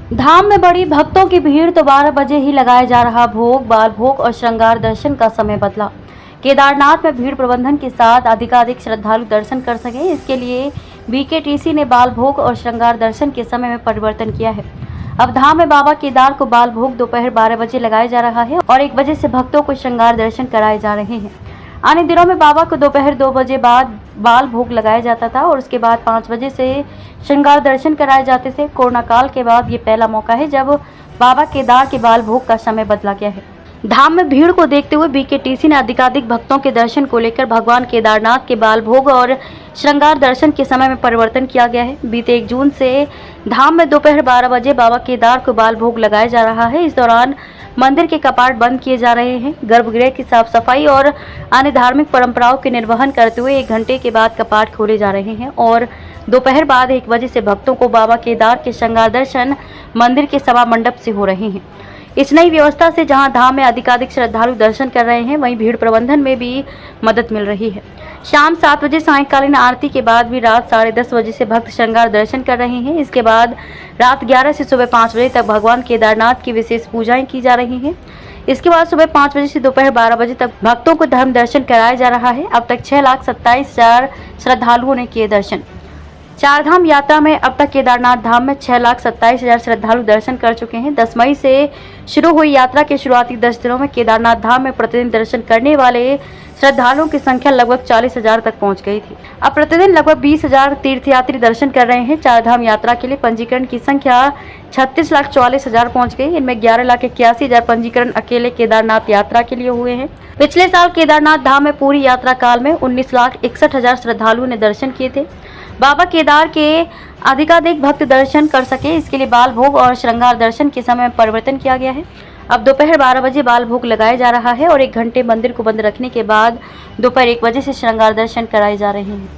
धाम में बड़ी भक्तों की भीड़ तो 12 बजे ही लगाया जा रहा भोग, बाल भोग और श्रृंगार दर्शन का समय बदला। केदारनाथ में भीड़ प्रबंधन के साथ अधिकाधिक श्रद्धालु दर्शन कर सकें, इसके लिए बीकेटीसी ने बाल भोग और श्रृंगार दर्शन के समय में परिवर्तन किया है। अब धाम में बाबा केदार को बाल भोग दोपहर 12 बजे लगाया जा रहा है और 1 बजे से भक्तों को श्रृंगार दर्शन कराए जा रहे हैं। आने दिनों में बाबा को दोपहर 2 बजे बाद बाल भोग लगाया जाता था और उसके बाद 5 बजे से श्रृंगार दर्शन कराए जाते थे। कोरोना काल के बाद ये पहला मौका है जब बाबा केदार के बाल भोग का समय बदला गया है। धाम में भीड़ को देखते हुए बीकेटीसी ने अधिकाधिक भक्तों के दर्शन को लेकर भगवान केदारनाथ के बाल भोग और श्रृंगार दर्शन के समय में परिवर्तन किया गया है। बीते 1 जून से धाम में दोपहर 12 बजे बाबा केदार को बाल भोग लगाया जा रहा है। इस दौरान मंदिर के कपाट बंद किए जा रहे हैं। गर्भगृह की साफ सफाई और अन्य धार्मिक परंपराओं के निर्वहन करते हुए 1 घंटे के बाद कपाट खोले जा रहे हैं और दोपहर बाद 1 बजे से भक्तों को बाबा केदार के श्रृंगार दर्शन मंदिर के सभा मंडप से हो रहे हैं। इस नई व्यवस्था से जहां धाम में अधिकाधिक श्रद्धालु दर्शन कर रहे हैं, वहीं भीड़ प्रबंधन में भी मदद मिल रही है। शाम 7 बजे सायंकालीन आरती के बाद भी रात 10:30 बजे से भक्त श्रृंगार दर्शन कर रहे हैं। इसके बाद रात 11 से सुबह 5 बजे तक भगवान केदारनाथ की विशेष पूजाएं की जा रही हैं। इसके बाद सुबह 5 बजे से दोपहर 12 बजे तक भक्तों को धर्म दर्शन कराया जा रहा है। अब तक 6,27,000 श्रद्धालुओं ने किए दर्शन। चारधाम यात्रा में अब तक केदारनाथ धाम में 6,27,000 श्रद्धालु दर्शन कर चुके हैं। 10 मई से शुरू हुई यात्रा के शुरुआती 10 दिनों में केदारनाथ धाम में प्रतिदिन दर्शन करने वाले श्रद्धालुओं की संख्या लगभग 40,000 तक पहुंच गई थी। अब प्रतिदिन लगभग 20,000 तीर्थयात्री दर्शन कर रहे हैं। चारधाम यात्रा के लिए पंजीकरण की संख्या 36,44,000 पहुंच गई। इनमें 11,81,000 पंजीकरण अकेले केदारनाथ यात्रा के लिए हुए हैं। पिछले साल केदारनाथ धाम में पूरी यात्रा काल में 19,61,000 श्रद्धालुओं ने दर्शन किए थे। बाबा केदार के अधिकाधिक भक्त दर्शन कर सके, इसके लिए बाल भोग और श्रृंगार दर्शन के समय में परिवर्तन किया गया है। अब दोपहर 12 बजे बाल भोग लगाया जा रहा है और 1 घंटे मंदिर को बंद रखने के बाद दोपहर 1 बजे से श्रृंगार दर्शन कराए जा रहे हैं।